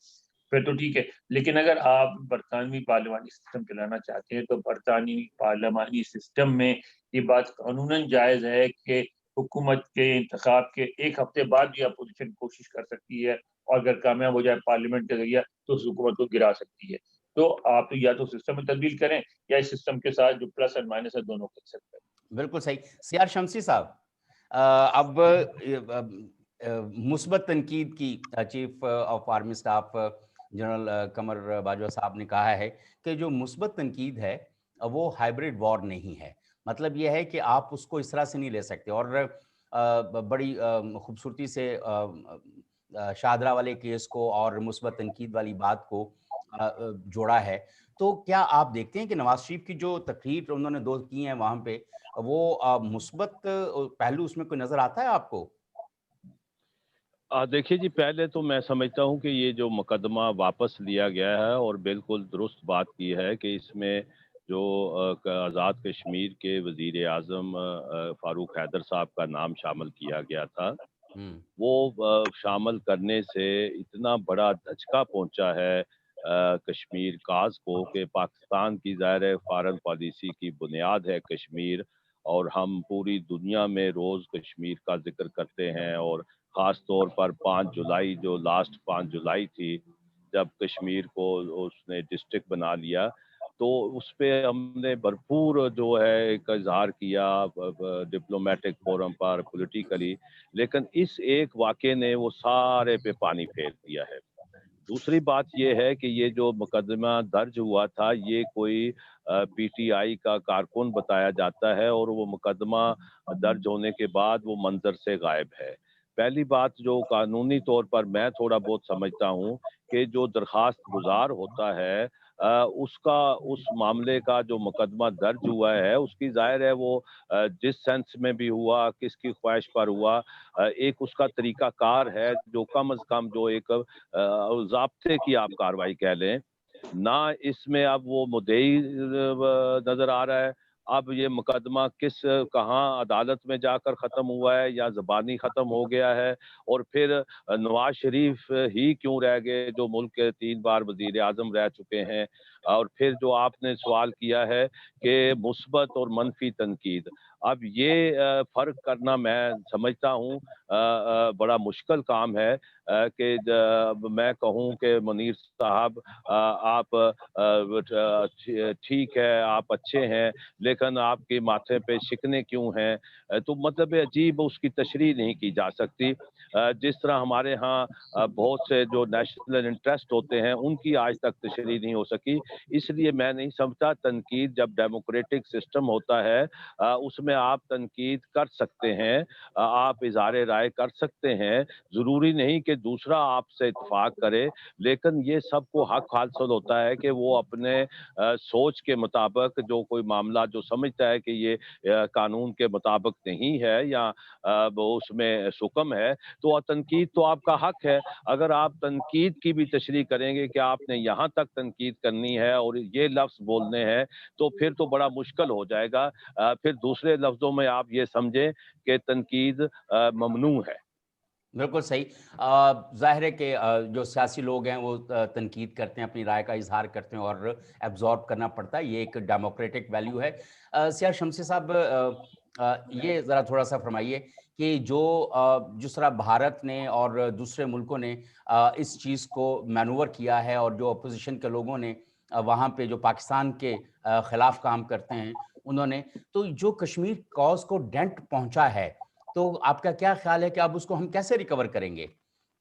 پھر تو ٹھیک ہے. لیکن اگر آپ برطانوی پارلیمانی سسٹم چلانا چاہتے ہیں تو برطانوی پارلیمانی سسٹم میں یہ بات قانوناً جائز ہے کہ حکومت کے انتخاب کے 1 ہفتے بعد بھی اپوزیشن کوشش کر سکتی ہے, اور اگر کامیاب ہو جائے پارلیمنٹ کے ذریعہ تو اس حکومت کو گرا سکتی ہے. تو آپ یا تو سسٹم میں تبدیل کریں یا اس سسٹم کے ساتھ جو پلس اور مائنس ہے دونوں کر سکتے ہیں. بالکل صحیح. سیار شمسی صاحب, اب مثبت تنقید کی chief of army staff general Qamar Bajwa صاحب نے کہا ہے کہ جو مثبت تنقید ہے وہ ہائبرڈ وار نہیں ہے. مطلب یہ ہے کہ آپ اس کو اس طرح سے نہیں لے سکتے. اور بڑی خوبصورتی سے شاہدرہ والے کیس کو اور مثبت تنقید والی بات کو جوڑا ہے. تو کیا آپ دیکھتے ہیں کہ نواز شریف کی جو تقریر انہوں نے دو کی ہیں وہاں پہ وہ مثبت پہلو اس میں کوئی نظر آتا ہے آپ کو؟ دیکھیے جی، پہلے تو میں سمجھتا ہوں کہ یہ جو مقدمہ واپس لیا گیا ہے اور بالکل درست بات کی ہے کہ اس میں جو آزاد کشمیر کے وزیر اعظم فاروق حیدر صاحب کا نام شامل کیا گیا تھا، وہ شامل کرنے سے اتنا بڑا دھچکا پہنچا ہے کشمیر کاز کو کہ پاکستان کی ظاہر فارن پالیسی کی بنیاد ہے کشمیر، اور ہم پوری دنیا میں روز کشمیر کا ذکر کرتے ہیں، اور خاص طور پر 5 جولائی، جو لاسٹ 5 جولائی تھی جب کشمیر کو اس نے ڈسٹرکٹ بنا لیا، تو اس پہ ہم نے بھرپور جو ہے ایک اظہار کیا ڈپلومیٹک فورم پر، پولیٹیکلی، لیکن اس ایک واقعے نے وہ سارے پہ پانی پھیر دیا ہے. دوسری بات یہ ہے کہ یہ جو مقدمہ درج ہوا تھا یہ کوئی پی ٹی آئی کا کارکن بتایا جاتا ہے، اور وہ مقدمہ درج ہونے کے بعد وہ منظر سے غائب ہے. پہلی بات جو قانونی طور پر میں تھوڑا بہت سمجھتا ہوں کہ جو درخواست گزار ہوتا ہے اس معاملے کا جو مقدمہ درج ہوا ہے اس کی ظاہر ہے وہ جس سینس میں بھی ہوا، کس کی خواہش پر ہوا، ایک اس کا طریقہ کار ہے جو کم از کم جو ایک ضابطے کی آپ کاروائی کہہ لیں، نہ اس میں اب وہ مدعی نظر آ رہا ہے. اب یہ مقدمہ کہاں عدالت میں جا کر ختم ہوا ہے یا زبانی ختم ہو گیا ہے، اور پھر نواز شریف ہی کیوں رہ گئے جو ملک کے 3 بار وزیر اعظم رہ چکے ہیں. اور پھر جو آپ نے سوال کیا ہے کہ مثبت اور منفی تنقید، اب یہ فرق کرنا میں سمجھتا ہوں بڑا مشکل کام ہے کہ میں کہوں کہ منیر صاحب آپ ٹھیک ہے، آپ اچھے ہیں، لیکن آپ کے ماتھے پہ شکنے کیوں ہیں، تو مطلب عجیب اس کی تشریح نہیں کی جا سکتی. جس طرح ہمارے ہاں بہت سے جو نیشنل انٹرسٹ ہوتے ہیں ان کی آج تک تشریح نہیں ہو سکی. اس لیے میں نہیں سمجھتا تنقید جب ڈیموکریٹک سسٹم ہوتا ہے اس میں آپ تنقید کر سکتے ہیں، آپ اظہار رائے کر سکتے ہیں، ضروری نہیں کہ دوسرا آپ سے اتفاق کرے، لیکن یہ سب کو حق حاصل ہوتا ہے کہ وہ اپنے سوچ کے مطابق جو کوئی معاملہ جو سمجھتا ہے کہ یہ قانون کے مطابق نہیں ہے یا اس میں سکم ہے، تو تنقید تو آپ کا حق ہے. اگر آپ تنقید کی بھی تشریح کریں گے کہ آپ نے یہاں تک تنقید کرنی ہے اور یہ لفظ بولنے ہیں، تو پھر تو بڑا مشکل ہو جائے گا. پھر دوسرے لفظوں میں آپ یہ سمجھیں کہ تنقید ممنوع ہے. بالکل صحیح. ظاہر ہے کہ جو سیاسی لوگ ہیں وہ تنقید کرتے ہیں، اپنی رائے کا اظہار کرتے ہیں اور ایبزارب کرنا پڑتا ہے، یہ ایک ڈیموکریٹک ویلیو ہے. سیاہ شمسی صاحب یہ ذرا تھوڑا سا فرمائیے کہ جس طرح بھارت نے اور دوسرے ملکوں نے اس چیز کو مینور کیا ہے، اور جو اپوزیشن کے لوگوں نے وہاں پہ جو پاکستان کے خلاف کام کرتے ہیں انہوں نے، تو جو کشمیر کاز کو ڈینٹ پہنچا ہے، تو آپ کا کیا خیال ہے کہ اب اس کو ہم کیسے ریکور کریں گے؟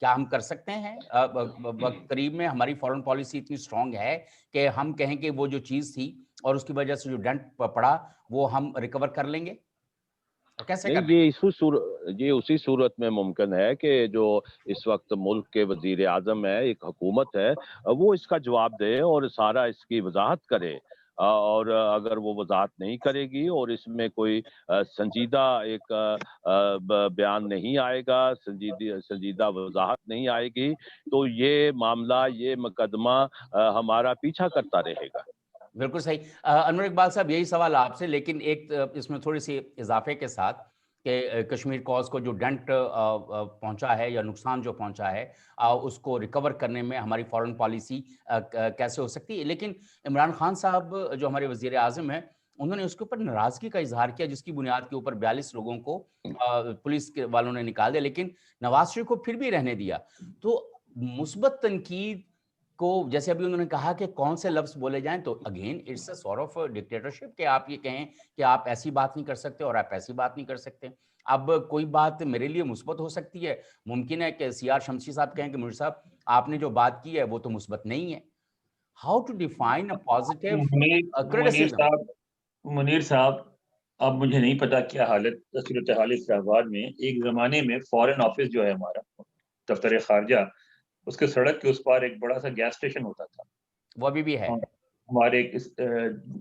کیا ہم کر سکتے ہیں وقت قریب میں؟ ہماری فورن پالیسی اتنی سٹرونگ ہے کہ ہم کہیں کہ وہ جو چیز تھی اور اس کی وجہ سے جو ڈنٹ پڑا وہ ہم ریکور کر لیں گے، اور کیسے نہیں، کر لیں یہ اسی صورت میں ممکن ہے کہ جو اس وقت ملک کے وزیر اعظم ہے، ایک حکومت ہے، وہ اس کا جواب دے اور سارا اس کی وضاحت کرے. اور اگر وہ وضاحت نہیں کرے گی اور اس میں کوئی سنجیدہ ایک بیان نہیں آئے گا، سنجیدہ وضاحت نہیں آئے گی، تو یہ معاملہ، یہ مقدمہ ہمارا پیچھا کرتا رہے گا. بالکل صحیح. انور اقبال صاحب یہی سوال آپ سے، لیکن ایک اس میں تھوڑی سی اضافے کے ساتھ کہ کشمیر کاز کو جو ڈنٹ پہنچا ہے یا نقصان جو پہنچا ہے اس کو ریکور کرنے میں ہماری فورن پالیسی کیسے ہو سکتی ہے. لیکن عمران خان صاحب جو ہمارے وزیر اعظم ہیں، انہوں نے اس کے اوپر ناراضگی کا اظہار کیا، جس کی بنیاد کے اوپر 42 لوگوں کو پولیس کے والوں نے نکال دیا، لیکن نواز شریف کو پھر بھی رہنے دیا. تو مثبت تنقید کو جیسے ابھی انہوں نے کہا کہ کون سے لفظ بولے جائیں، تو again it's a sort of dictatorship کہ آپ یہ کہیں کہ آپ ایسی بات نہیں کر سکتے اور آپ ایسی بات نہیں کر سکتے. اب کوئی بات میرے لیے مثبت ہو سکتی ہے، ممکن ہے کہ سی آر شمسی صاحب کہیں کہ منیر صاحب آپ نے جو بات کی ہے وہ تو مثبت نہیں ہے. How to define a positive manner criticism? صاحب منیر صاحب اب مجھے نہیں پتا کیا صورتحال اسلام آباد میں. ایک زمانے میں فارن آفس جو ہے ہمارا دفتر خارجہ، اس کے سڑک کے اس پار ایک بڑا سا گیس اسٹیشن ہوتا تھا. وہ ابھی بھی ہے. ہمارے ایک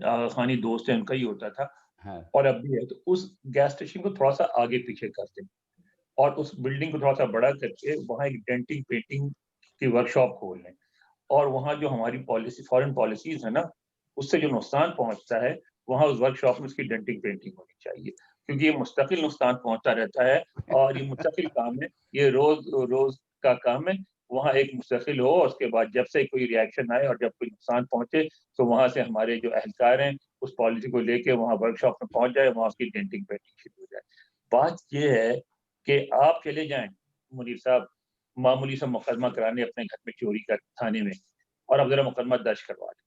آغا خانی دوست ہیں، ان کا ہی ہوتا تھا ہاں اور اب بھی ہے. تو اس گیس اسٹیشن کو تھوڑا سا آگے پیچھے کرتے اور اس بلڈنگ کو تھوڑا سا بڑا کر کے وہاں ایک ڈینٹنگ پینٹنگ کی ورک شاپ کھول لیں. اور وہاں جو ہماری پالیسی فارن پالیسیز ہے نا، اس سے جو نقصان پہنچتا ہے وہاں اس ورک شاپ میں اس کی ڈینٹنگ پینٹنگ ہونی چاہیے، کیونکہ یہ مستقل نقصان پہنچتا رہتا ہے اور یہ مستقل کام ہے، یہ روز روز کا کام ہے. وہاں ایک مستقل ہو، اس کے بعد جب سے کوئی ریئیکشن آئے اور جب کوئی نقصان پہنچے تو وہاں سے ہمارے جو اہلکار ہیں اس پالیسی کو لے کے وہاں ورک شاپ میں پہنچ جائے، وہاں اس کی ڈینٹنگ پینٹنگ شروع ہو جائے. بات یہ ہے کہ آپ چلے جائیں منیر صاحب معمولی سا مقدمہ کرانے اپنے گھر میں چوری کا تھانے میں، اور اب ذرا مقدمہ درج کروا دیں.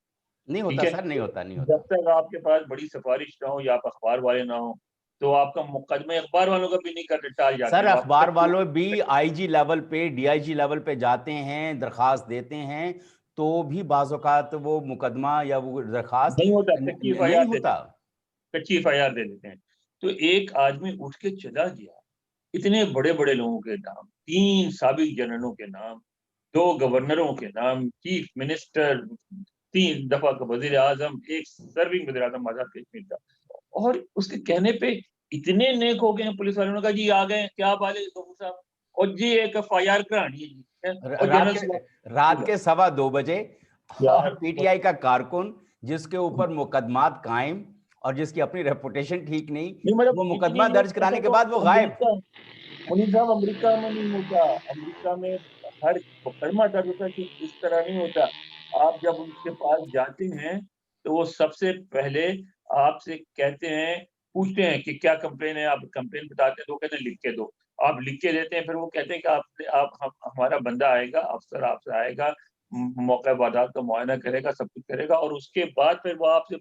نہیں ٹھیک ہوتا ہے، سر، نہیں ہوتا، نہیں ہوتا. جب تک آپ کے پاس بڑی سفارش نہ ہو یا آپ اخبار والے نہ ہو تو آپ کا مقدمہ اخبار والوں کا بھی نہیں کرتے، ٹال جاتے سر ہیں اخبار واپس. والوں بھی آئی جی لیول پہ ڈی آئی جی لیول پہ جاتے ہیں، درخواست دیتے ہیں، تو بھی بعض اوقات وہ مقدمہ یا وہ درخواست نہیں ہوتا، کچی ایف آئی نہیں آر دے ہوتا. دیتے ہیں، کچی ایف آئی آر دے دیتے ہیں. تو ایک آدمی اٹھ کے چلا گیا، اتنے بڑے بڑے لوگوں کے نام، 3 سابق جنرلوں کے نام، 2 گورنروں کے نام، چیف منسٹر، 3 دفعہ کا وزیر اعظم، ایک سرونگ وزیر اعظم آزاد کشمیر کا. اور اس کے کہنے پہ اتنے نیک ہو گئے ہیں پولیس والوں نے کہا جی آ گئے، کیا بات ہے ظہور صاحب، اور جی ایک ایف آئی آر کرانی ہے جی. اور رات کے 2:15 بجے اور یار پی ٹی آئی کا کارکن جس کے اوپر مقدمات قائم اور جس کی اپنی ریپوٹیشن ٹھیک نہیں، وہ مقدمہ درج کرانے کے بعد وہ غائب. منیر صاحب امریکہ میں نہیں ہوتا، امریکہ میں ہر مقدمہ درج ہوتا ہے، صرف اس طرح نہیں ہوتا. آپ جب ان کے پاس جاتے ہیں تو وہ سب سے پہلے آپ سے کہتے ہیں، پوچھتے ہیں کہ کیا کمپلین ہے، آپ کمپلین بتاتے ہیں تو وہ کہتے ہیں لکھ کے دو. آپ لکھ کے دیتے ہیں، پھر وہ کہتے ہیں کہ ہمارا بندہ آئے گا، افسر آپ سے آئے گا، موقع وادات کا معائنہ کرے گا، سب کچھ کرے گا، اور اس کے بعد پھر وہ آپ سے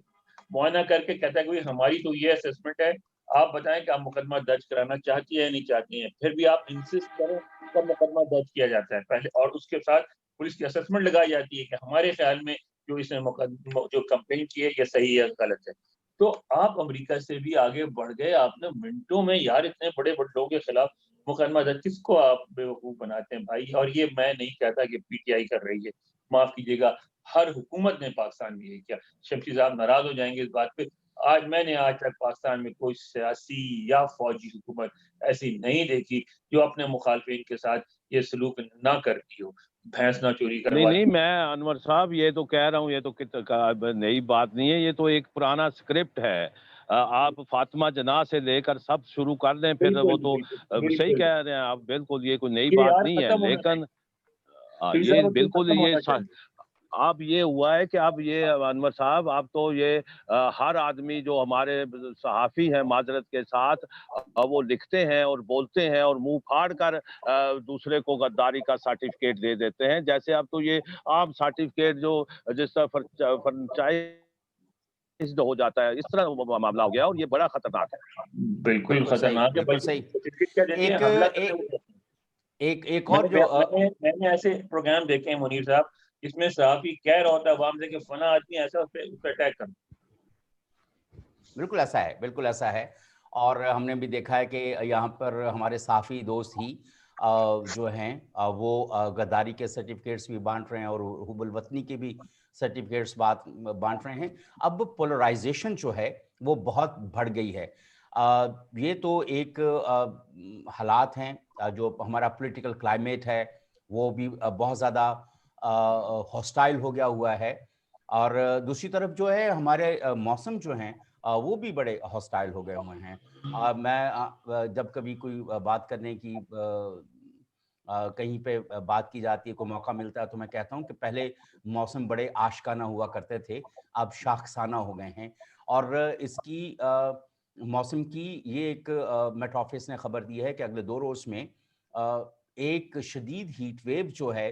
معائنہ کر کے کہتا ہے کہ ہماری تو یہ اسسمنٹ ہے، آپ بتائیں کہ آپ مقدمہ درج کرانا چاہتی ہے یا نہیں چاہتی ہیں. پھر بھی آپ انسسٹ کریں تب مقدمہ درج کیا جاتا ہے پہلے، اور اس کے ساتھ پولیس کی اسسمنٹ لگائی جاتی ہے کہ ہمارے خیال میں جو اس نے جو کمپلین کی ہے یہ صحیح ہے غلط ہے. تو آپ امریکہ سے بھی آگے بڑھ گئے، آپ نے منٹوں میں یار اتنے بڑے بڑے لوگوں کے خلاف مقدمہ درج، کس کو آپ بیوقوف بناتے ہیں بھائی. اور یہ میں نہیں کہتا کہ پی ٹی آئی کر رہی ہے، معاف کیجیے گا، ہر حکومت نے پاکستان میں یہ کیا. شمسی صاحب ناراض ہو جائیں گے اس بات پہ، میں نے آج تک پاکستان میں کوئی سیاسی یا فوجی حکومت ایسی نہیں دیکھی جو اپنے مخالفین کے ساتھ یہ سلوک نہ کرتی ہو، بھینس نہ چوری نہیں کرواتی. میں انور صاحب یہ تو کہہ رہا ہوں، یہ تو نئی بات نہیں ہے، یہ تو ایک پرانا سکرپٹ ہے. آپ فاطمہ جناح سے لے کر سب شروع کر دیں، پھر وہ بالکل تو بالکل صحیح بالکل، کہہ رہے ہیں آپ، بالکل یہ کوئی نئی یہ بات یار نہیں ہے. ختم ہونا لیکن چاہیے، شمسی یہ صاحب یہ بالکل ختم یہ ہونا چاہیے. اب یہ ہوا ہے کہ اب یہ انور صاحب اب تو یہ ہر آدمی جو ہمارے صحافی ہیں معذرت کے ساتھ وہ لکھتے ہیں اور بولتے ہیں اور منہ پھاڑ کر دوسرے کو غداری کا سرٹیفکیٹ دے دیتے ہیں. جیسے اب تو یہ عام سرٹیفکیٹ جو جس طرح فرنچائز ہو جاتا ہے، اس طرح معاملہ ہو گیا اور یہ بڑا خطرناک ہے. بالکل بالکل صحیح، خطرناک ہے، بالکل بلکہ صحیح. سرٹیفکیٹ کیا دیتے ہیں، حملہ کرنے ہوتے ہیں. ایک اور جو میں نے ایسے پروگرام دیکھے ہیں منیر صاحب جس میں صحافی کہہ رہا ہوتا ہے عوام سے کہ فلاں آدمی ایسا اس پہ اٹیک کرنا. بالکل ایسا ہے، بالکل ایسا ہے. اور ہم نے بھی دیکھا ہے کہ یہاں پر ہمارے صحافی دوست ہی جو ہیں وہ غداری کے سرٹیفکیٹس بھی بانٹ رہے ہیں اور حب الوطنی کے بھی سرٹیفکیٹس بانٹ رہے ہیں. اب پولرائزیشن جو ہے وہ بہت بڑھ گئی ہے. یہ تو ایک حالات ہیں، جو ہمارا پولیٹیکل کلائمیٹ ہے وہ بھی بہت زیادہ ہاسٹائل ہو گیا ہوا ہے. اور دوسری طرف جو ہے ہمارے موسم جو ہیں وہ بھی بڑے ہاسٹائل ہو گئے ہوئے ہیں. میں جب کبھی کوئی بات کرنے کی کہیں پہ بات کی جاتی ہے، کوئی موقع ملتا ہے، تو میں کہتا ہوں کہ پہلے موسم بڑے آشکانہ ہوا کرتے تھے، اب شاخسانہ ہو گئے ہیں. اور اس کی موسم کی یہ ایک میٹ آفس نے خبر دی ہے کہ اگلے 2 روز میں ایک شدید ہیٹ ویو جو ہے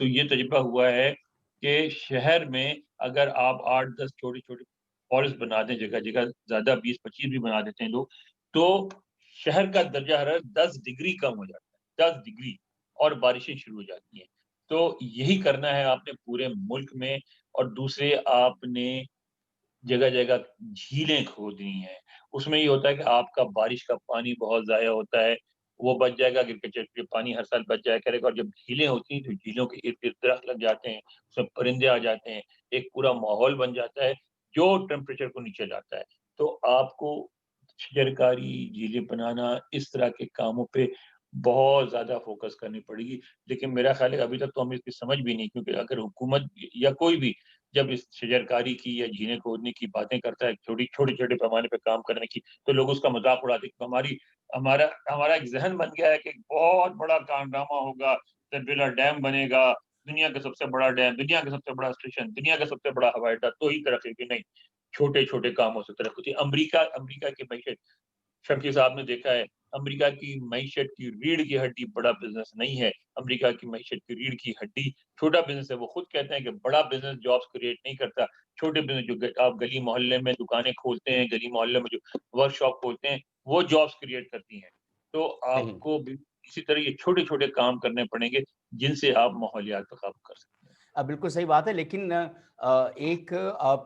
تو یہ تجربہ ہوا ہے کہ شہر میں اگر آپ 8-10 چھوٹے چھوٹے فارسٹ بنا دیں، جگہ جگہ زیادہ 20-25 بھی بنا دیتے ہیں لوگ، تو شہر کا درجہ حرارت 10 ڈگری کم ہو جاتا ہے، 10 ڈگری، اور بارشیں شروع ہو جاتی ہیں۔ تو یہی کرنا ہے آپ نے پورے ملک میں، اور دوسرے آپ نے جگہ جگہ جھیلیں کھودنی ہیں۔ اس میں یہ ہوتا ہے کہ آپ کا بارش کا پانی بہت ضائع ہوتا ہے، وہ بچ جائے گا، ایگریکلچر کے پانی ہر سال بچ جایا کرے گا، اور جب جھیلیں ہوتی ہیں تو جھیلوں کے ارد گرد درخت لگ جاتے ہیں، اس میں پرندے آ جاتے ہیں، ایک پورا ماحول بن جاتا ہے جو ٹیمپریچر کو نیچے لاتا ہے۔ تو آپ کو شجرکاری، جھیلیں بنانا، اس طرح کے کاموں پہ بہت زیادہ فوکس کرنی پڑے گی، لیکن میرا خیال ہے ابھی تک تو ہمیں اس کی سمجھ بھی نہیں، کیونکہ اگر حکومت یا کوئی بھی جب اس شجرکاری کی یا جھیلیں کھودنے کی باتیں کرتا ہے، چھوٹے چھوٹے پیمانے پہ کام کرنے کی، تو لوگ اس کا مذاق اڑاتے ہیں کہ ہمارا ایک ذہن بن گیا ہے کہ بہت بڑا کارنامہ ہوگا، تربیلا ڈیم بنے گا، دنیا کا سب سے بڑا ڈیم، دنیا کا سب سے بڑا اسٹیشن، دنیا کا سب سے بڑا ہوائی اڈہ، تو ہی ترقی کی نہیں، چھوٹے چھوٹے کاموں سے ترقی ہوتی ہے۔ امریکہ کی معیشت، شمشید صاحب نے دیکھا ہے، امریکہ کی معیشت کی ریڑھ کی ہڈی بڑا بزنس نہیں ہے، امریکہ کی معیشت کی ریڑھ کی ہڈی چھوٹا بزنس ہے۔ وہ خود کہتے ہیں کہ بڑا بزنس جابس کریٹ نہیں کرتا، چھوٹے بزنس جو آپ گلی محلے میں دکانیں کھولتے ہیں، گلی محلے میں جو ورک شاپ کھولتے ہیں، وہ جابس کریٹ کرتی ہیں۔ تو آپ صحیح۔ کو بھی اسی طرح یہ چھوٹے چھوٹے کام کرنے پڑیں گے جن سے آپ ماحولیات پر قابو کر سکتے ہیں۔ بالکل صحیح بات ہے، لیکن ایک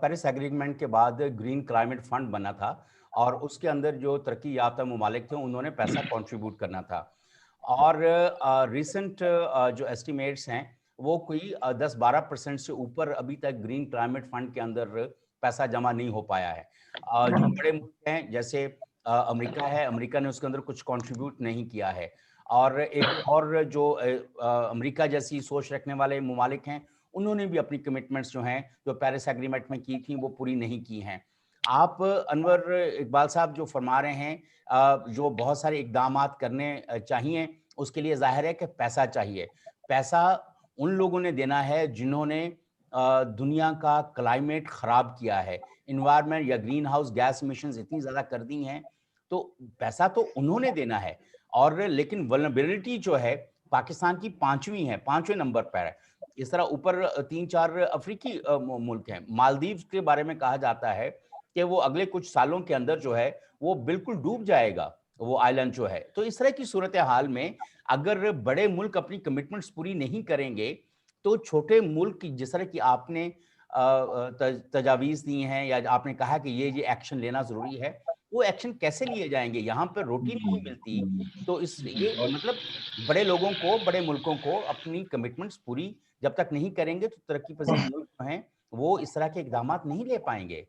پیرس ایگریمنٹ کے بعد گرین کلائمیٹ فنڈ بنا تھا، اور اس کے اندر جو ترقی یافتہ ممالک تھے انہوں نے پیسہ کنٹریبیوٹ کرنا تھا، اور ریسنٹ جو ایسٹیمیٹس ہیں وہ کوئی 10-12% سے اوپر ابھی تک گرین کلائمیٹ فنڈ کے اندر پیسہ جمع نہیں ہو پایا ہے۔ جو بڑے ملک ہیں جیسے امریکہ ہے، امریکہ نے اس کے اندر کچھ کنٹریبیوٹ نہیں کیا ہے، اور ایک اور جو امریکہ جیسی سوچ رکھنے والے ممالک ہیں انہوں نے بھی اپنی کمٹمنٹس جو ہیں جو پیرس ایگریمنٹ میں کی تھیں وہ پوری نہیں کی ہیں۔ آپ انور اقبال صاحب جو فرما رہے ہیں جو بہت سارے اقدامات کرنے چاہیے، اس کے لیے ظاہر ہے کہ پیسہ چاہیے۔ پیسہ ان لوگوں نے دینا ہے جنہوں نے دنیا کا کلائمیٹ خراب کیا ہے، انوائرمنٹ یا گرین ہاؤس گیس ایمیشنز اتنی زیادہ کر دی ہیں، تو پیسہ تو انہوں نے دینا ہے، اور لیکن ولنریبلٹی جو ہے پاکستان کی 5ویں نمبر پر ہے۔ اس طرح اوپر 3-4 افریقی ملک ہیں۔ مالدیوز کے بارے میں کہا جاتا ہے کہ وہ اگلے کچھ سالوں کے اندر جو ہے وہ بالکل ڈوب جائے گا، وہ آئلینڈ جو ہے۔ تو اس طرح کی صورتحال میں اگر بڑے ملک اپنی کمٹمنٹس پوری نہیں کریں گے تو چھوٹے ملک جس طرح کی آپ نے تجاویز دی ہیں یا آپ نے کہا کہ یہ ایکشن لینا ضروری ہے، وہ ایکشن کیسے لیے جائیں گے؟ یہاں پہ روٹی نہیں ملتی، تو یہ مطلب بڑے لوگوں کو، بڑے ملکوں کو اپنی کمٹمنٹس پوری جب تک نہیں کریں گے تو ترقی پذیر ملک جو ہیں وہ اس طرح کے اقدامات نہیں لے پائیں گے۔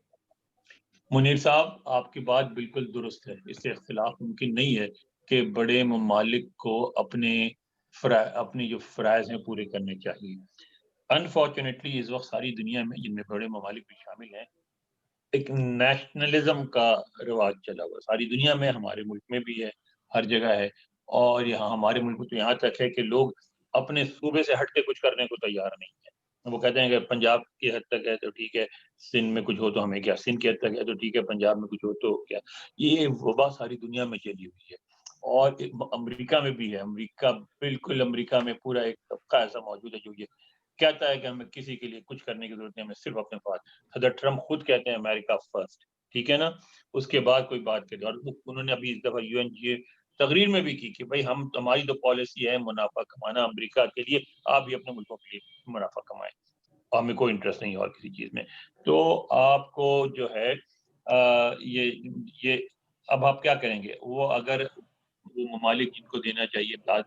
منیر صاحب، آپ کی بات بالکل درست ہے، اس سے اختلاف ممکن نہیں ہے کہ بڑے ممالک کو اپنی جو فرائض ہیں پورے کرنے چاہیے۔ انفارچونیٹلی اس وقت ساری دنیا میں، جن میں بڑے ممالک بھی شامل ہیں، ایک نیشنلزم کا رواج چلا ہوا، ساری دنیا میں، ہمارے ملک میں بھی ہے، ہر جگہ ہے، اور یہاں ہمارے ملک میں تو یہاں تک ہے کہ لوگ اپنے صوبے سے ہٹ کے کچھ کرنے کو تیار نہیں ہے۔ وہ کہتے ہیں کہ پنجاب کی حد تک ہے تو ٹھیک ہے، سندھ میں کچھ ہو تو ہمیں کیا، سندھ کی حد تک ہے تو ٹھیک ہے، پنجاب میں کچھ ہو تو کیا۔ یہ وبا ساری دنیا میں چلی ہوئی ہے، اور امریکہ میں بھی ہے۔ امریکہ میں پورا ایک طبقہ ایسا موجود ہے جو یہ کہتا ہے کہ ہمیں کسی کے لیے کچھ کرنے کی ضرورت نہیں، ہمیں صرف اپنے پاس۔ حضرت ٹرمپ خود کہتے ہیں امریکہ فرسٹ، ٹھیک ہے نا، اس کے بعد کوئی بات کرے۔ اور انہوں نے ابھی اس دفعہ UNGA تقریر میں بھی کی کہ بھائی ہماری تو پالیسی ہے منافع کمانا امریکہ کے لیے، آپ بھی اپنے ملکوں کے لیے منافع کمائیں، ہمیں کوئی انٹرسٹ نہیں اور کسی چیز میں۔ تو آپ کو جو ہے یہ اب آپ کیا کریں گے؟ وہ اگر وہ ممالک جن کو دینا چاہیے بات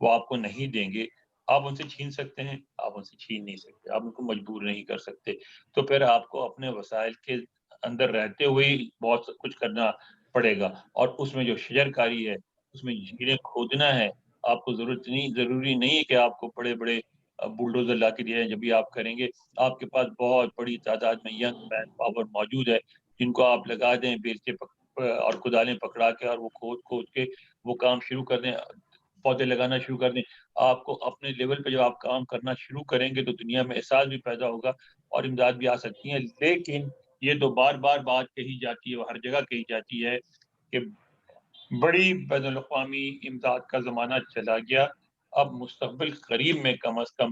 وہ آپ کو نہیں دیں گے، آپ ان سے چھین سکتے ہیں؟ آپ ان سے چھین نہیں سکتے، آپ ان کو مجبور نہیں کر سکتے۔ تو پھر آپ کو اپنے وسائل کے اندر رہتے ہوئے ہی بہت کچھ کرنا پڑے گا، اور اس میں جو شجرکاری ہے، اس میں جھیلیں کھودنا ہے، آپ کو ضروری نہیں ہے کہ آپ کو بڑے بڑے بلڈوزر لا کے دیا جائے۔ جب بھی آپ کریں گے، آپ کے پاس بہت بڑی تعداد میں ینگ مین پاور موجود ہے جن کو آپ لگا دیں بیلچے اور کدالیں پکڑا کے، اور وہ کھود کے وہ کام شروع کر دیں، پودے لگانا شروع کر دیں۔ آپ کو اپنے لیول پہ جب آپ کام کرنا شروع کریں گے تو دنیا میں احساس بھی پیدا ہوگا اور امداد بھی آ سکتی ہے۔ لیکن یہ تو بار بار بات کہی جاتی ہے، وہ ہر جگہ کہی جاتی ہے کہ بڑی بین الاقوامی امداد کا زمانہ چلا گیا، اب مستقبل قریب میں کم از کم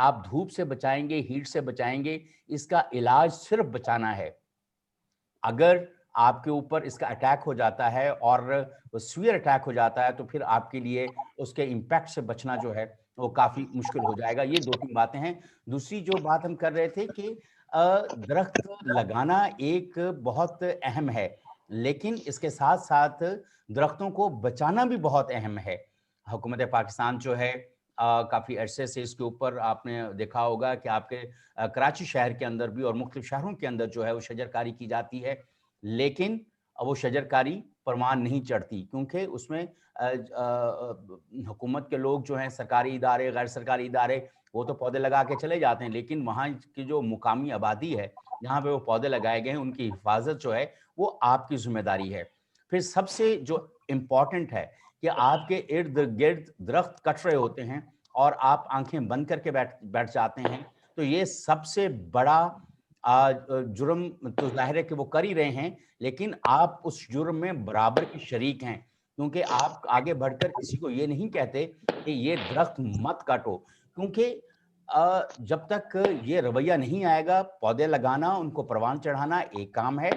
آپ دھوپ سے بچائیں گے, ہیٹ سے بچائیں گے, اس کا علاج صرف بچانا ہے. اگر آپ کے اوپر اس کا اٹیک ہو جاتا ہے اور سویئر اٹیک ہو جاتا ہے تو پھر آپ کے لیے اس کے امپیکٹ سے بچنا جو ہے وہ کافی مشکل ہو جائے گا. یہ 2-3 باتیں ہیں. دوسری جو بات ہم کر رہے تھے کہ درخت لگانا ایک بہت اہم ہے, لیکن اس کے ساتھ ساتھ درختوں کو بچانا بھی بہت اہم ہے. حکومت پاکستان جو ہے کافی عرصے سے اس کے اوپر آپ نے دیکھا ہوگا کہ آپ کے کراچی شہر کے اندر بھی اور مختلف شہروں کے اندر جو ہے وہ شجرکاری کی جاتی ہے, لیکن وہ شجرکاری پروان نہیں چڑھتی کیونکہ اس میں حکومت کے لوگ جو ہیں, سرکاری ادارے, غیر سرکاری ادارے, وہ تو پودے لگا کے چلے جاتے ہیں, لیکن وہاں کی جو مقامی آبادی ہے جہاں پہ وہ پودے لگائے گئے ہیں ان کی حفاظت جو ہے وہ آپ کی ذمہ داری ہے. پھر سب سے جو امپورٹنٹ ہے کہ آپ کے ارد گرد درخت کٹ رہے ہوتے ہیں اور آپ آنکھیں بند کر کے بیٹھ جاتے ہیں, تو یہ سب سے بڑا جرم تو ظاہر ہے کہ وہ کر ہی رہے ہیں, لیکن آپ اس جرم میں برابر کے شریک ہیں, کیونکہ آپ آگے بڑھ کر کسی کو یہ نہیں کہتے کہ یہ درخت مت کاٹو, کیونکہ جب تک یہ رویہ نہیں آئے گا, پودے لگانا, ان کو پروان چڑھانا ایک کام ہے,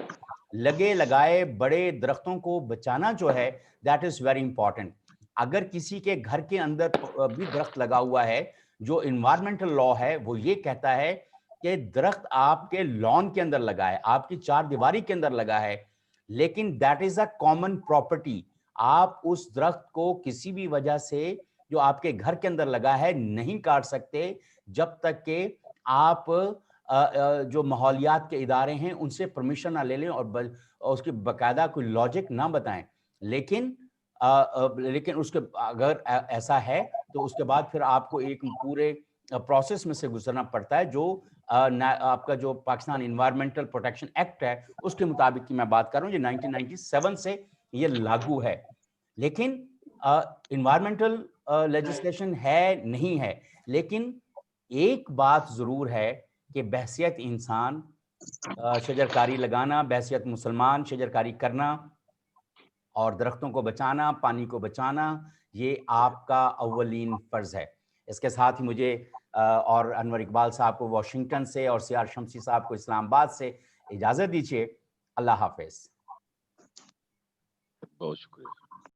لگے لگائے بڑے درختوں کو بچانا جو ہے دیٹ از ویری امپورٹنٹ. اگر کسی کے گھر کے اندر بھی درخت لگا ہوا ہے, جو انوائرمنٹل لا ہے وہ یہ کہتا ہے کہ درخت آپ کے لان کے اندر لگا ہے, آپ کی چار دیواری کے اندر لگا ہے, لیکن that is a common property. آپ اس درخت کو کسی بھی وجہ سے جو آپ کے گھر کے اندر لگا ہے نہیں کاٹ سکتے جب تک کہ آپ جو ماحولیات کے ادارے ہیں ان سے پرمیشن نہ لے لیں اور اس کی باقاعدہ کوئی لاجک نہ بتائیں. لیکن اس کے اگر ایسا ہے تو اس کے بعد پھر آپ کو ایک پورے پروسیس میں سے گزرنا پڑتا ہے جو آپ کا جو پاکستان انوائرمنٹل پروٹیکشن ایکٹ ہے اس کے مطابق کی میں بات کر رہا ہوں, یہ 1997 سے یہ لاگو ہے. لیکن انوائرمنٹل لیجسلیشن ہے نہیں ہے, لیکن ایک بات ضرور ہے کہ بحیثیت انسان شجرکاری لگانا, بحیثیت مسلمان شجرکاری کرنا اور درختوں کو بچانا, پانی کو بچانا, یہ آپ کا اولین فرض ہے. اس کے ساتھ ہی مجھے اور انور اقبال صاحب کو واشنگٹن سے اور سیار شمسی صاحب کو اسلام آباد سے اجازت دیجیے. اللہ حافظ. بہت شکریہ.